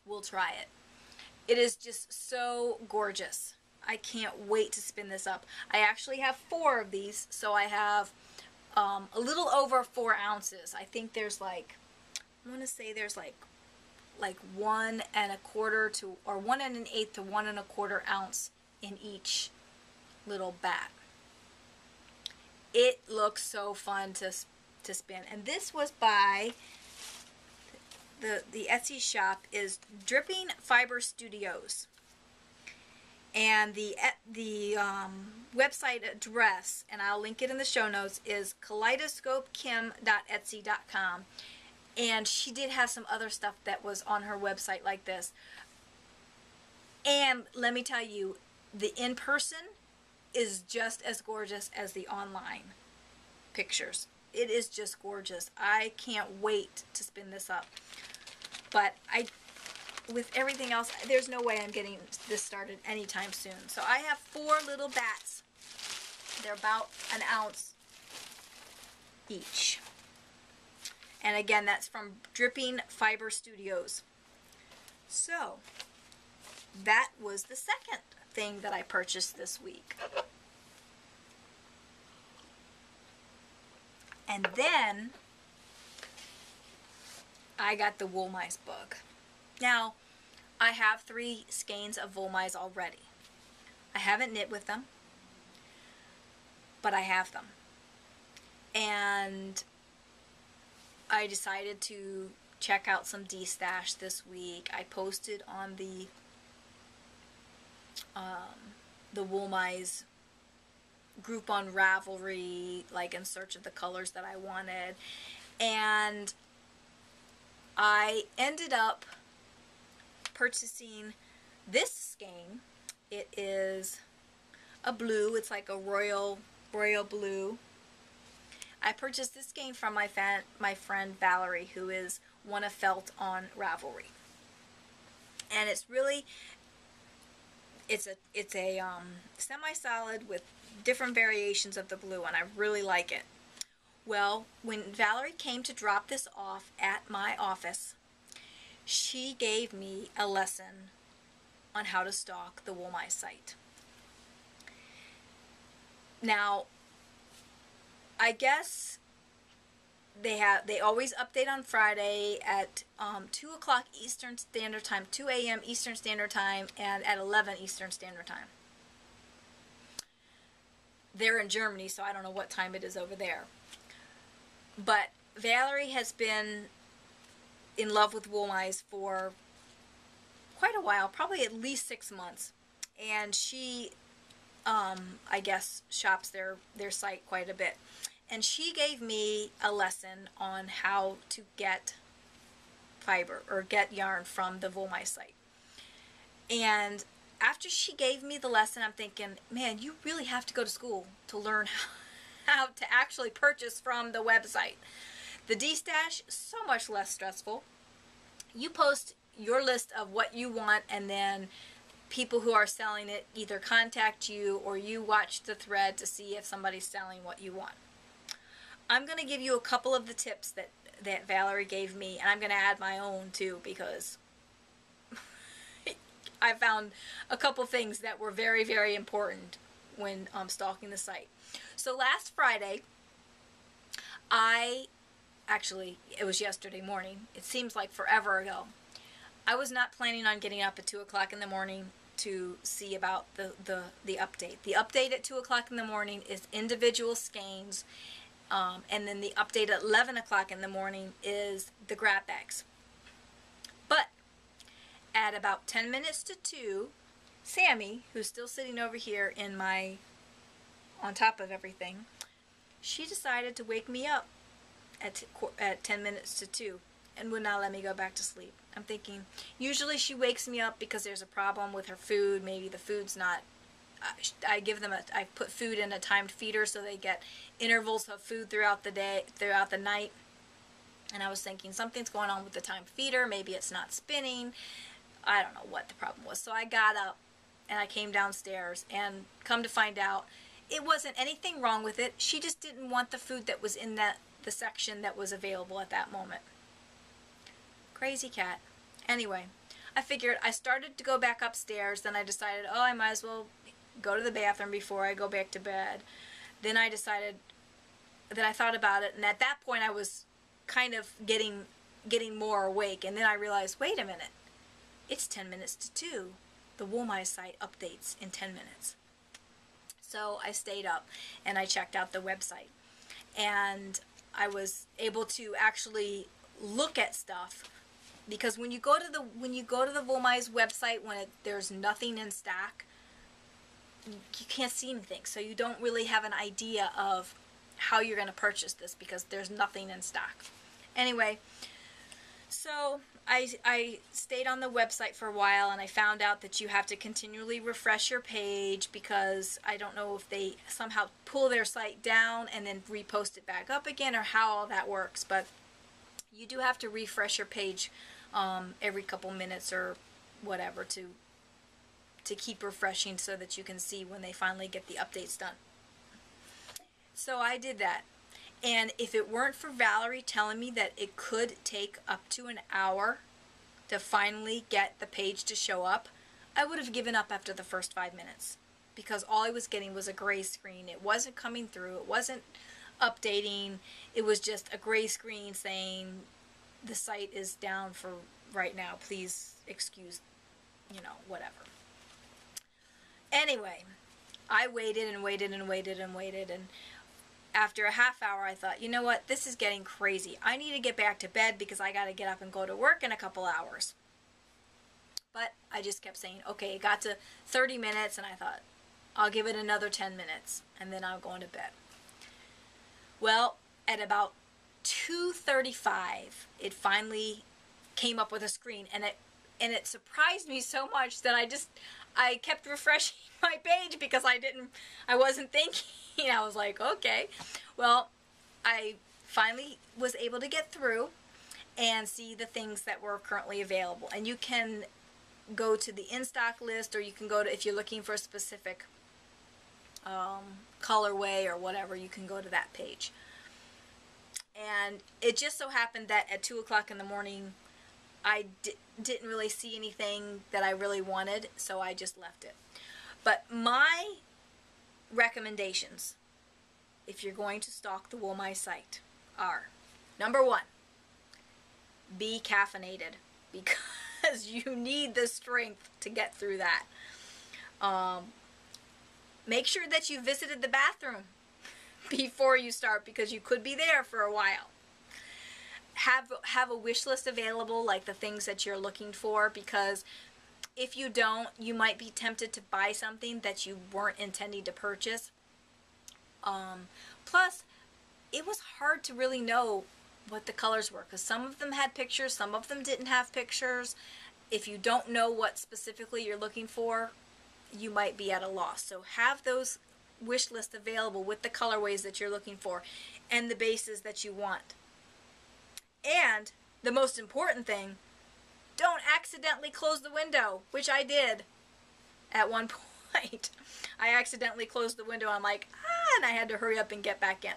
we'll try it. It is just so gorgeous. I can't wait to spin this up. I actually have 4 of these, so I have a little over 4 ounces. I think there's like, I want to say there's like 1 1/4 to, or 1 1/8 to 1 1/4 ounce in each little bat. It looks so fun to spin. And this was by the Etsy shop is Dripping Fiber Studios, and the website address, and I'll link it in the show notes, is kaleidoscopekim.etsy.com. and she did have some other stuff that was on her website like this. And let me tell you, the in-person is just as gorgeous as the online pictures. It is just gorgeous. I can't wait to spin this up. But with everything else, there's no way I'm getting this started anytime soon. So I have 4 little bats. They're about 1 ounce each. And again, that's from Dripping Fiber Studios. So that was the second thing that I purchased this week. And then I got the Wool Mice book. Now, I have 3 skeins of Wool Mice already. I haven't knit with them, but I have them. And I decided to check out some D-stash this week. I posted on the Wool Mice group on Ravelry, like in search of the colors that I wanted, and I ended up purchasing this skein. It is a blue. It's like a royal blue. I purchased this skein from my friend Valerie, who is one of Felt on Ravelry. And it's really, it's a semi-solid with different variations of the blue, and I really like it. Well, when Valerie came to drop this off at my office, she gave me a lesson on how to stock the Wool-My site. Now, I guess they always update on Friday at 2 o'clock Eastern Standard Time, 2 a.m. Eastern Standard Time, and at 11 Eastern Standard Time. They're in Germany, so I don't know what time it is over there. But Valerie has been in love with Wool-My's for quite a while, probably at least 6 months. And she, I guess, shops their site quite a bit. And she gave me a lesson on how to get fiber or get yarn from the Wool-My site. And after she gave me the lesson, I'm thinking, man, you really have to go to school to learn how to actually purchase from the website. The D-Stash, so much less stressful. You post your list of what you want, and then people who are selling it either contact you or you watch the thread to see if somebody's selling what you want. I'm going to give you a couple of the tips that Valerie gave me, and I'm going to add my own too, because I found a couple things that were very, very important when stalking the site. So last Friday, actually, it was yesterday morning. It seems like forever ago. I was not planning on getting up at 2 o'clock in the morning to see about the update. The update at 2 o'clock in the morning is individual skeins. And then the update at 11 o'clock in the morning is the grab bags. But at about 10 minutes to 2, Sammy, who's still sitting over here on top of everything, she decided to wake me up at 10 minutes to 2 and would not let me go back to sleep. I'm thinking, usually she wakes me up because there's a problem with her food. Maybe the food's not, I put food in a timed feeder so they get intervals of food throughout the day, throughout the night. And I was thinking something's going on with the timed feeder. Maybe it's not spinning. I don't know what the problem was. So I got up and I came downstairs, and come to find out, it wasn't anything wrong with it. She just didn't want the food that was in the section that was available at that moment. Crazy cat. Anyway, I figured, I started to go back upstairs, then I decided, oh, I might as well go to the bathroom before I go back to bed. Then I decided that I thought about it, and at that point I was kind of getting more awake, and then I realized, wait a minute, it's 10 minutes to 2. The Wool-My site updates in 10 minutes. So I stayed up and I checked out the website, and I was able to actually look at stuff, because when you go to the Wool-My's website, there's nothing in stock, you can't see anything, so you don't really have an idea of how you're going to purchase this because there's nothing in stock. Anyway, so I stayed on the website for a while, and I found out that you have to continually refresh your page, because I don't know if they somehow pull their site down and then repost it back up again, or how all that works, but you do have to refresh your page every couple minutes or whatever to keep refreshing so that you can see when they finally get the updates done. So I did that. And if it weren't for Valerie telling me that it could take up to an hour to finally get the page to show up, I would have given up after the first 5 minutes, because all I was getting was a gray screen. It wasn't coming through. It wasn't updating. It was just a gray screen saying the site is down for right now. Please excuse, whatever. Anyway, I waited and waited and waited and waited, and after a half hour I thought, you know what, this is getting crazy. I need to get back to bed because I got to get up and go to work in a couple hours. But I just kept saying, okay, it got to 30 minutes, and I thought, I'll give it another 10 minutes, and then I'm going to bed. Well, at about 2:35, it finally came up with a screen, and it surprised me so much that I kept refreshing my page because I wasn't thinking. I was like, okay. Well, I finally was able to get through and see the things that were currently available. And you can go to the in-stock list, or you can go to, if you're looking for a specific colorway or whatever, you can go to that page. And it just so happened that at 2 o'clock in the morning, I didn't really see anything that I really wanted, so I just left it. But my recommendations, if you're going to stalk the Woolmize site, are: number 1, be caffeinated, because you need the strength to get through that. Make sure that you visited the bathroom before you start, because you could be there for a while. Have a wish list available, like the things that you're looking for, because if you don't, you might be tempted to buy something that you weren't intending to purchase. Plus, it was hard to really know what the colors were, because some of them had pictures, some of them didn't have pictures. If you don't know what specifically you're looking for, you might be at a loss. So have those wish lists available with the colorways that you're looking for and the bases that you want. And the most important thing, don't accidentally close the window, which I did at one point. I accidentally closed the window. I'm like, and I had to hurry up and get back in.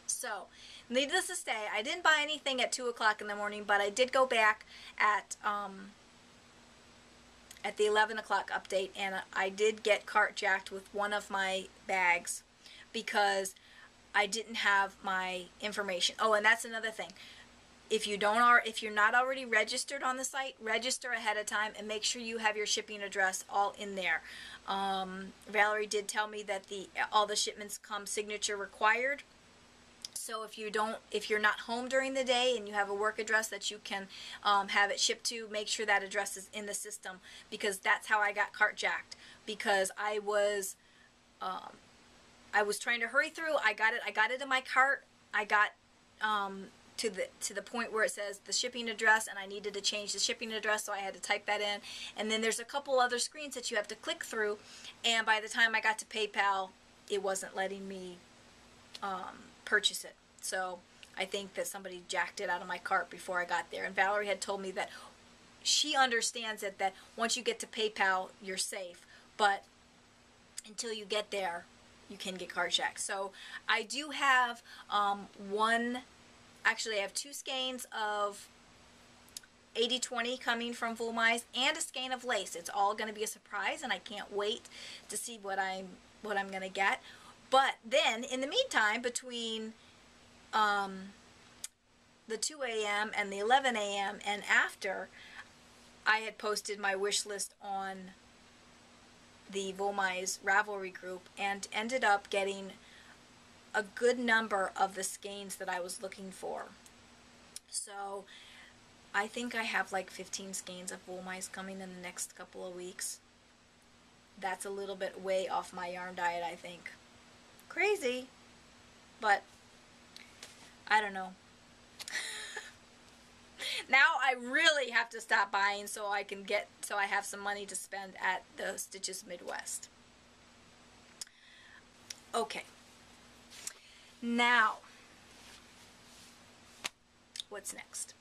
So, needless to say, I didn't buy anything at 2 o'clock in the morning, but I did go back at the 11 o'clock update, and I did get cart jacked with one of my bags because I didn't have my information. Oh, and that's another thing. If you're not already registered on the site, register ahead of time and make sure you have your shipping address all in there. Valerie did tell me that all the shipments come signature required. So if you're not home during the day and you have a work address that you can have it shipped to, make sure that address is in the system, because that's how I got cart jacked. Because I was trying to hurry through. I got it in my cart. I got to the point where it says the shipping address, and I needed to change the shipping address, so I had to type that in. And then there's a couple other screens that you have to click through, and by the time I got to PayPal, it wasn't letting me purchase it. So I think that somebody jacked it out of my cart before I got there. And Valerie had told me that she understands it, that once you get to PayPal, you're safe, but until you get there, you can get cart jacked. So I do have actually I have 2 skeins of 80/20 coming from Woolmize and a skein of lace. It's all going to be a surprise, and I can't wait to see what I'm going to get. But then, in the meantime, between the 2 a.m. and the 11 a.m. and after, I had posted my wish list on the Woolmize Ravelry group and ended up getting a good number of the skeins that I was looking for. So I think I have like 15 skeins of Woolmize coming in the next couple of weeks. That's a little bit way off my yarn diet, I think. Crazy, but I don't know. Now I really have to stop buying so I have some money to spend at the Stitches Midwest. Okay. Now, what's next?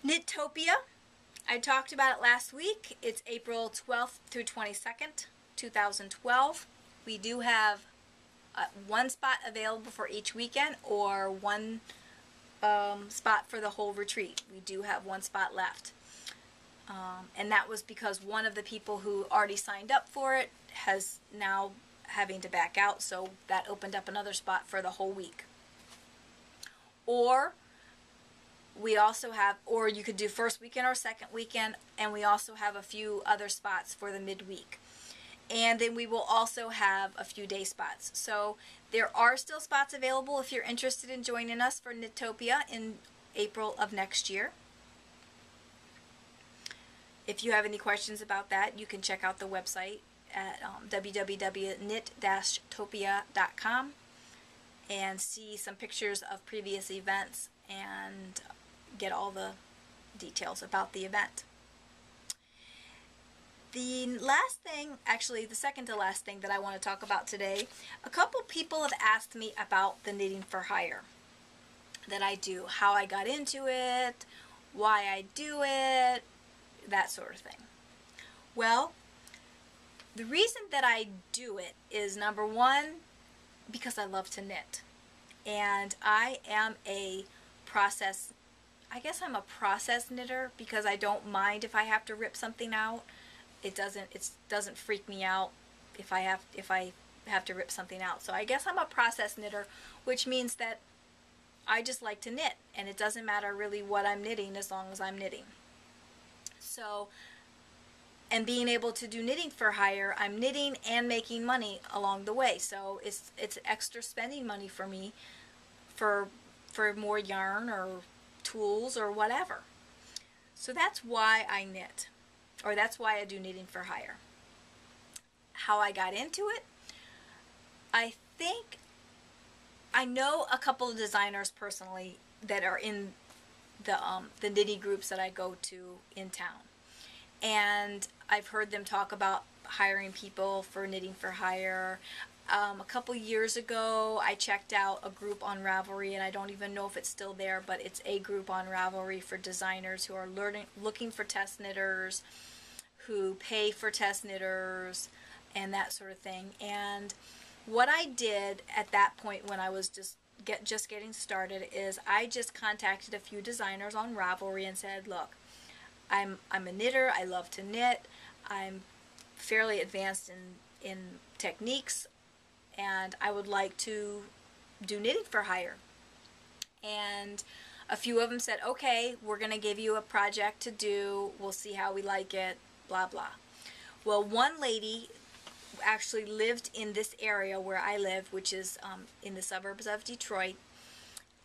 Knittopia. I talked about it last week. It's April 12th through 22nd, 2012. We do have one spot available for each weekend, or one spot for the whole retreat. We do have one spot left. And that was because one of the people who already signed up for it has now having to back out, so that opened up another spot for the whole week. Or we also have, or you could do first weekend or second weekend, and we also have a few other spots for the midweek. And then we will also have a few day spots. So there are still spots available if you're interested in joining us for Knittopia in April of next year. If you have any questions about that, you can check out the website at www.knit-topia.com and see some pictures of previous events and get all the details about the event. The last thing, actually the second to last thing that I want to talk about today, a couple people have asked me about the knitting for hire that I do, how I got into it, why I do it, that sort of thing. Well, the reason that I do it is, number one, because I love to knit. And I am a process, I guess I'm a process knitter, because I don't mind if I have to rip something out. It doesn't freak me out if I have to rip something out. So I guess I'm a process knitter, which means that I just like to knit, and it doesn't matter really what I'm knitting as long as I'm knitting. So, and being able to do knitting for hire, I'm knitting and making money along the way. So it's extra spending money for me for more yarn or tools or whatever. So that's why I knit, or that's why I do knitting for hire. How I got into it, I think I know a couple of designers personally that are in the knitting groups that I go to in town. And I've heard them talk about hiring people for knitting for hire. A couple years ago, I checked out a group on Ravelry, and I don't even know if it's still there, but it's a group on Ravelry for designers who are looking for test knitters, who pay for test knitters, and that sort of thing. And what I did at that point when I was just getting started is I just contacted a few designers on Ravelry and said, look, I'm a knitter, I love to knit, I'm fairly advanced in techniques, and I would like to do knitting for hire. And a few of them said, okay, we're going to give you a project to do, we'll see how we like it, blah blah. Well, one lady actually lived in this area where I live, which is in the suburbs of Detroit,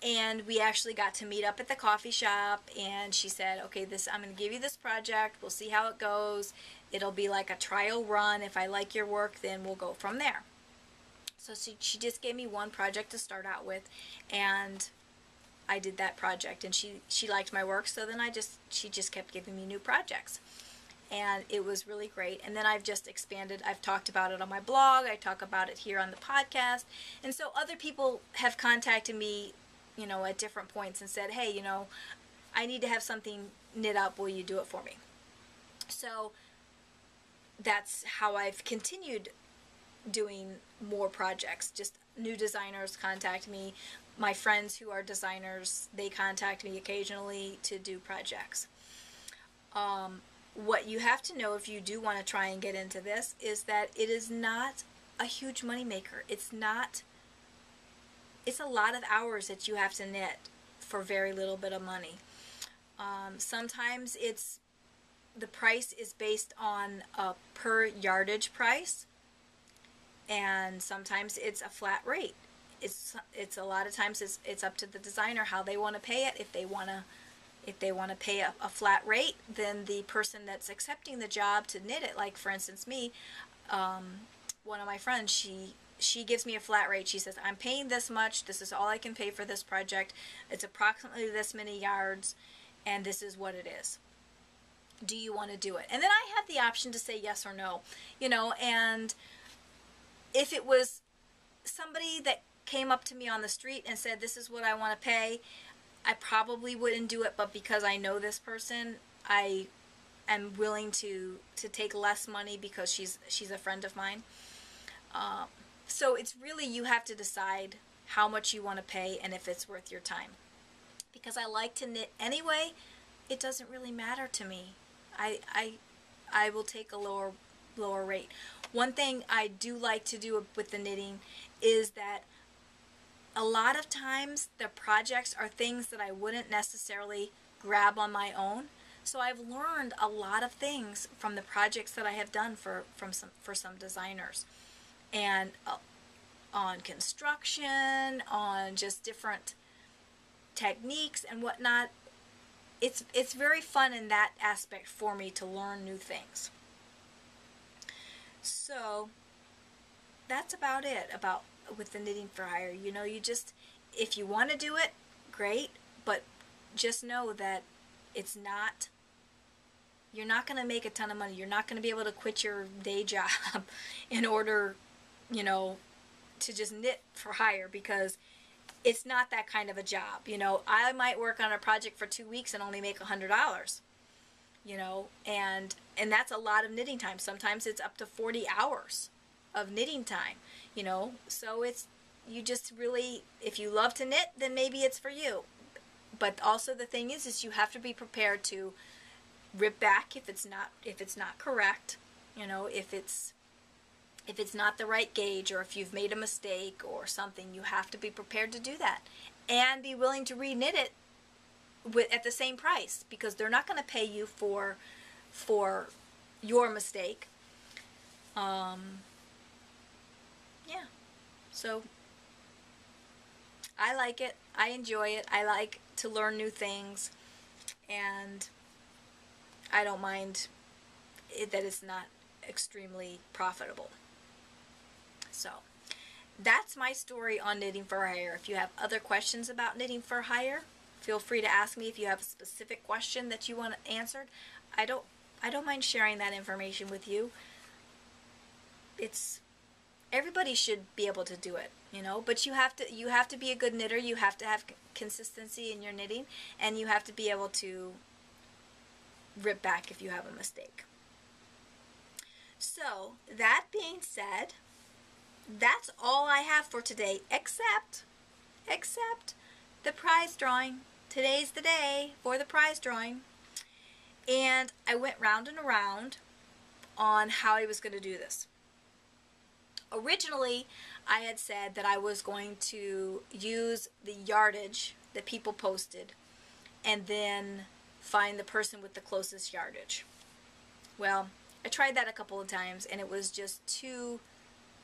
and we actually got to meet up at the coffee shop, and she said, okay, I'm going to give you this project, we'll see how it goes, it'll be like a trial run, if I like your work then we'll go from there. So she just gave me one project to start out with, and I did that project, and she liked my work, so then she just kept giving me new projects. And it was really great. And then I've just expanded. I've talked about it on my blog. I talk about it here on the podcast. And so other people have contacted me, at different points and said, hey, I need to have something knit up. Will you do it for me? So that's how I've continued doing more projects. Just new designers contact me. My friends who are designers, they contact me occasionally to do projects. What you have to know if you do want to try and get into this is that it is not a huge money maker. It's a lot of hours that you have to knit for very little bit of money. Sometimes the price is based on a per yardage price, and sometimes it's a flat rate. It's a lot of times it's up to the designer how they want to pay it. If they want to pay a flat rate, then the person that's accepting the job to knit it, like for instance me, one of my friends, she gives me a flat rate. She says, I'm paying this much, this is all I can pay for this project, it's approximately this many yards, and this is what it is. Do you want to do it? And then I have the option to say yes or no, and if it was somebody that came up to me on the street and said, this is what I want to pay, I probably wouldn't do it, but because I know this person, I am willing to take less money because she's a friend of mine. So it's really, you have to decide how much you want to pay and if it's worth your time. Because I like to knit anyway, it doesn't really matter to me. I will take a lower rate. One thing I do like to do with the knitting is that a lot of times the projects are things that I wouldn't necessarily grab on my own. So I've learned a lot of things from the projects that I have done for some designers. And on construction, on just different techniques and whatnot. It's very fun in that aspect for me to learn new things. So that's about it with the knitting for hire. You just, if you want to do it, great, but just know that it's not You're not going to make a ton of money. You're not going to be able to quit your day job in order, you know, to just knit for hire, because it's not that kind of a job. You know, I might work on a project for 2 weeks and only make $100, you know, and that's a lot of knitting time. Sometimes it's up to 40 hours of knitting time, you know, so it's, you just really, if you love to knit, then maybe it's for you. But also the thing is you have to be prepared to rip back if it's not correct, you know, if it's not the right gauge, or if you've made a mistake or something. You have to be prepared to do that and be willing to re-knit it at the same price, because they're not going to pay you for your mistake. Yeah, so I like it. I enjoy it. I like to learn new things, and I don't mind that it's not extremely profitable. So that's my story on knitting for hire. If you have other questions about knitting for hire, feel free to ask me if you have a specific question that you want answered. I don't mind sharing that information with you. Everybody should be able to do it, you know, but you have to be a good knitter. You have to have consistency in your knitting, and you have to be able to rip back if you have a mistake. So that being said, that's all I have for today, except the prize drawing. Today's the day for the prize drawing, and I went round and around on how I was going to do this. Originally, I had said that I was going to use the yardage that people posted and then find the person with the closest yardage. Well, I tried that a couple of times, and it was just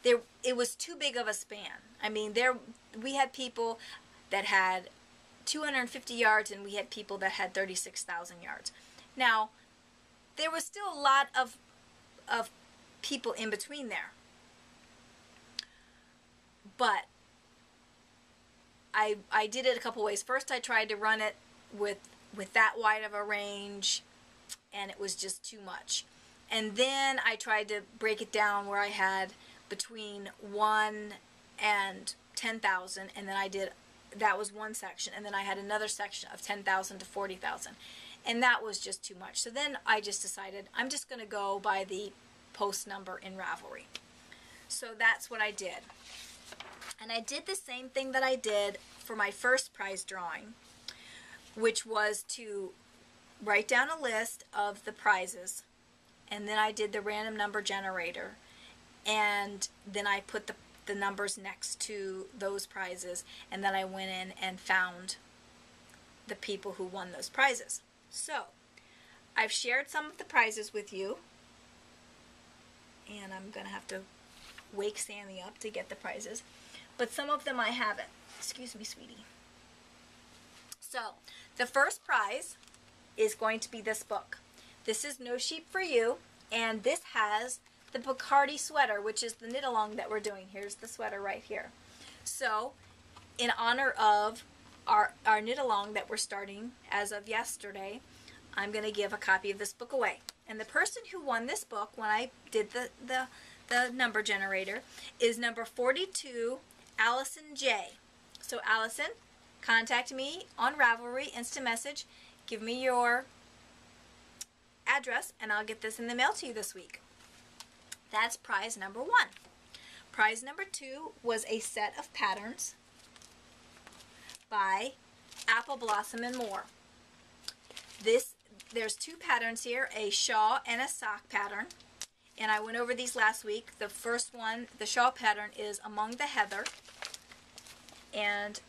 it was too big of a span. I mean, we had people that had 250 yards, and we had people that had 36,000 yards. Now, there was still a lot of people in between there. But I did it a couple ways. First, I tried to run it with that wide of a range, and it was just too much. And then I tried to break it down where I had between 1 and 10,000, and then that was one section, and then I had another section of 10,000 to 40,000, and that was just too much. So then I just decided I'm just going to go by the post number in Ravelry. So that's what I did. And I did the same thing that I did for my first prize drawing, which was to write down a list of the prizes, and then I did the random number generator, and then I put the numbers next to those prizes, and then I went in and found the people who won those prizes. So I've shared some of the prizes with you, and I'm going to have to wake Sammy up to get the prizes. But some of them I haven't. Excuse me, sweetie. So, the first prize is going to be this book. This is No Sheep for You, and this has the Bacardi sweater, which is the knit-along that we're doing. Here's the sweater right here. So, in honor of our knit-along that we're starting as of yesterday, I'm going to give a copy of this book away. And the person who won this book, when I did the number generator, is number 42, Alison J. So Alison, contact me on Ravelry, instant message, give me your address, and I'll get this in the mail to you this week. That's prize number 1. Prize number 2 was a set of patterns by Apple Blossom and More. There's 2 patterns here, a shawl and a sock pattern. And I went over these last week. The first one, the shawl pattern, is Among the Heather. And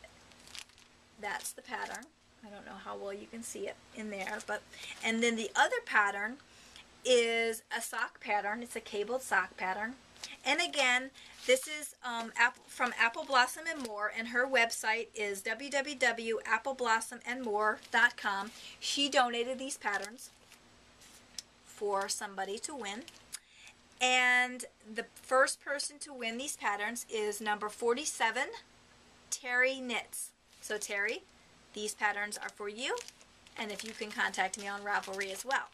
that's the pattern. I don't know how well you can see it in there. And then the other pattern is a sock pattern. It's a cabled sock pattern. And again, this is from Apple Blossom and More, and her website is www.appleblossommandmore.com. She donated these patterns for somebody to win. And the first person to win these patterns is number 47, teri-knits. So Terry, these patterns are for you, and if you can contact me on Ravelry as well.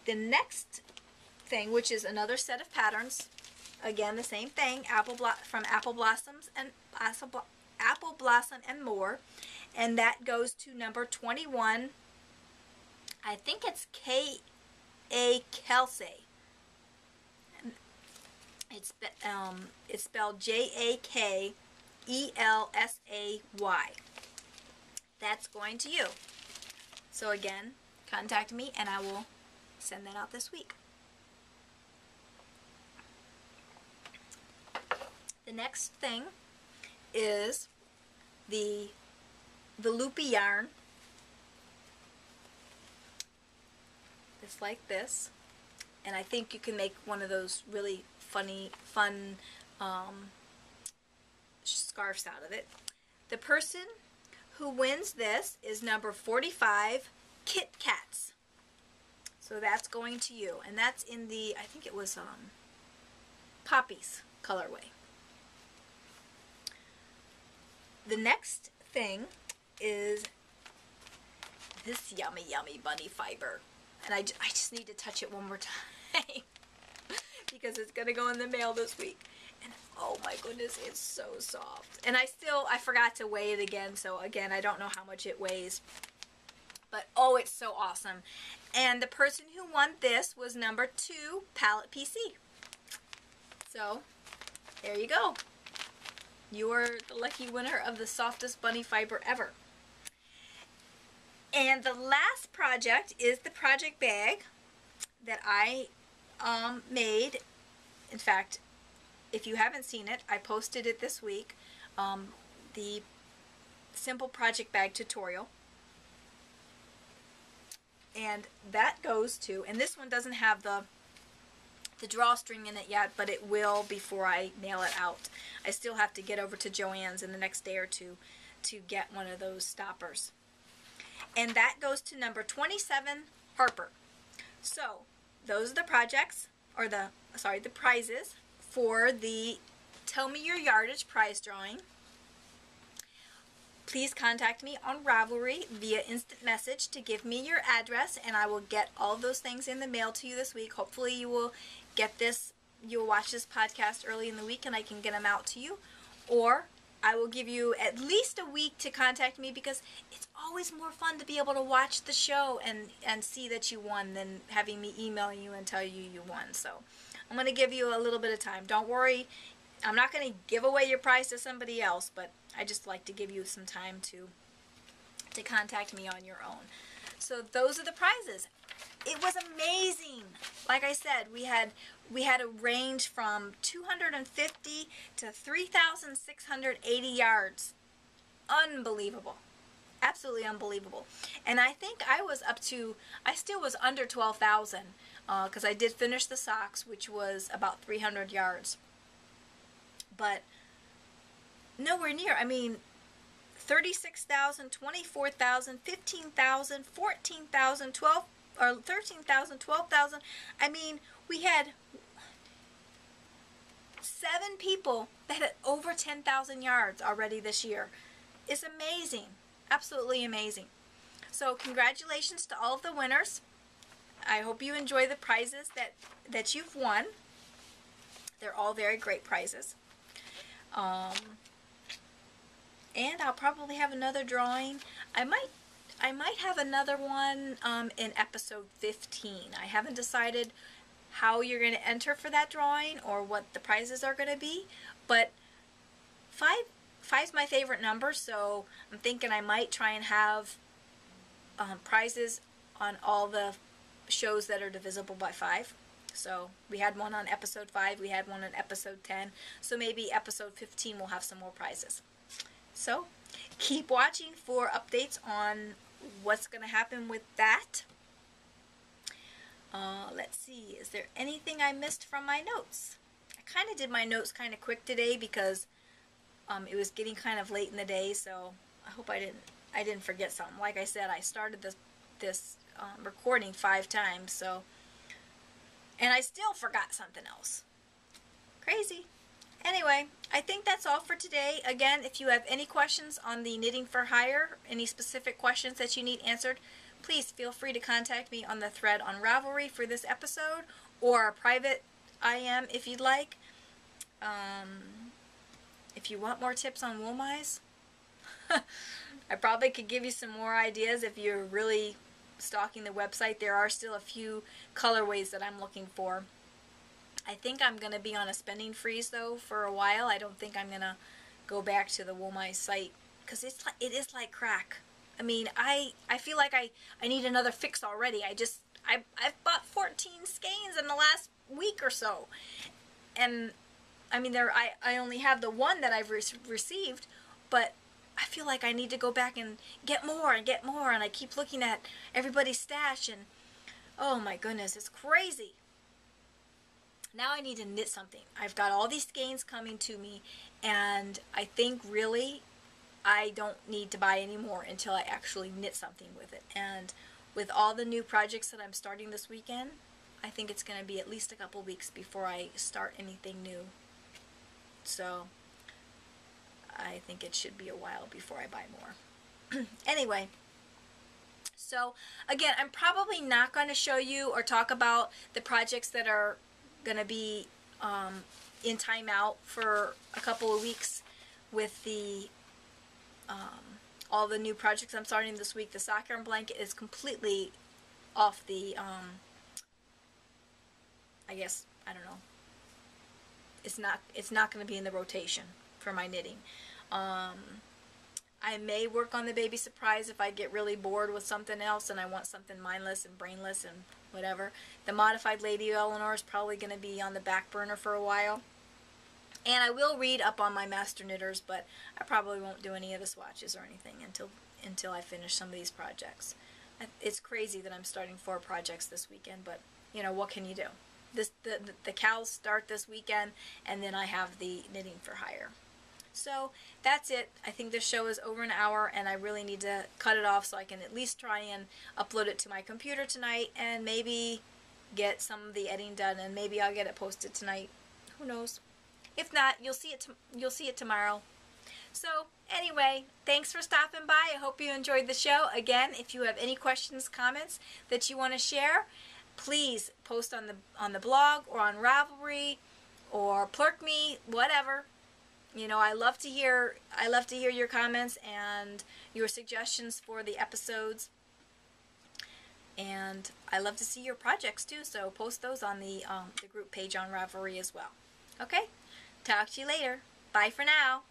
the next thing, which is another set of patterns, again the same thing, from Apple Blossom and More, and that goes to number 21. I think it's Jakelsay. It's spelled Jakelsay. That's going to you. So again, contact me and I will send that out this week. The next thing is the loopy yarn. It's like this, and I think you can make one of those really fun scarves out of it. The person who wins this is number 45, Kit Kats. So that's going to you, and that's in the, I think it was Poppies colorway. The next thing is this yummy bunny fiber, and I just need to touch it one more time because it's gonna go in the mail this week. And oh my goodness, it's so soft. And I forgot to weigh it again, so again, I don't know how much it weighs. But oh, it's so awesome. And the person who won this was number 2, Palette PC. So, there you go. You are the lucky winner of the softest bunny fiber ever. And the last project is the project bag that I made. In fact, if you haven't seen it, I posted it this week. The simple project bag tutorial. And that goes to, and this one doesn't have the drawstring in it yet, but it will before I nail it out. I still have to get over to Joann's in the next day or two to get one of those stoppers. And that goes to number 27, Harper. So, those are the projects, or the prizes for the Tell Me Your Yardage prize drawing. Please contact me on Ravelry via instant message to give me your address, and I will get all of those things in the mail to you this week. Hopefully you will get this, you'll watch this podcast early in the week and I can get them out to you. Or I will give you at least a week to contact me, because it's always more fun to be able to watch the show and see that you won than having me email you and tell you you won. So I'm going to give you a little bit of time. Don't worry, I'm not going to give away your prize to somebody else, but I just like to give you some time to contact me on your own. So those are the prizes. It was amazing. Like I said, we had a range from 250 to 3,680 yards. Unbelievable. Absolutely unbelievable. And I think I still was under 12,000 because I did finish the socks, which was about 300 yards. But nowhere near. I mean, 36,000, 24,000, 15,000, 14,000, 13,000, 12,000. I mean, we had 7 people that had over 10,000 yards already this year. It's amazing. Absolutely amazing. So congratulations to all of the winners. I hope you enjoy the prizes that you've won. They're all very great prizes. And I'll probably have another drawing. I might have another one in episode 15. I haven't decided how you're going to enter for that drawing or what the prizes are going to be, but 5's my favorite number, so I'm thinking I might try and have prizes on all the shows that are divisible by 5. So we had one on episode 5, we had one on episode 10, so maybe episode 15 will have some more prizes. So keep watching for updates on what's going to happen with that. Let's see, is there anything I missed from my notes? I kind of did my notes kind of quick today because it was getting kind of late in the day, so I hope I didn't forget something. Like I said, I started this recording 5 times, so, and I still forgot something else. Crazy. Anyway, I think that's all for today. Again, if you have any questions on the Knitting for Hire, any specific questions that you need answered, please feel free to contact me on the thread on Ravelry for this episode, or a private IM if you'd like. If you want more tips on wool mice, I probably could give you some more ideas if you're really stalking the website. There are still a few colorways that I'm looking for. I think I'm going to be on a spending freeze though for a while. I don't think I'm going to go back to the wool mice site because it is like crack. I mean, I feel like I need another fix already. I've bought 14 skeins in the last week or so, and I mean I only have the one that I've received, but I feel like I need to go back and get more, and I keep looking at everybody's stash, and oh my goodness, it's crazy. Now I need to knit something. I've got all these skeins coming to me, and I think really I don't need to buy any more until I actually knit something with it. And with all the new projects that I'm starting this weekend, I think it's going to be at least a couple weeks before I start anything new. So I think it should be a while before I buy more. Anyway, so again, I'm probably not going to show you or talk about the projects that are going to be in timeout for a couple of weeks with the all the new projects I'm starting this week. The sock yarn blanket is completely off the I guess, I don't know, it's not going to be in the rotation for my knitting. I may work on the baby surprise if I get really bored with something else and I want something mindless and brainless and whatever. The modified Lady Eleanor is probably going to be on the back burner for a while. And I will read up on my master knitters, but I probably won't do any of the swatches or anything until I finish some of these projects. It's crazy that I'm starting 4 projects this weekend, but you know, what can you do? The cows start this weekend, and then I have the knitting for hire. So that's it. I think this show is over an hour, and I really need to cut it off so I can at least try and upload it to my computer tonight and maybe get some of the editing done, and maybe I'll get it posted tonight. Who knows? If not, you'll see it tomorrow. So anyway, thanks for stopping by. I hope you enjoyed the show. Again, if you have any questions, comments that you want to share, please post on the blog or on Ravelry or plurk me, whatever. You know, I love to hear your comments and your suggestions for the episodes. And I love to see your projects too, so post those on the group page on Ravelry as well. Okay? Talk to you later. Bye for now.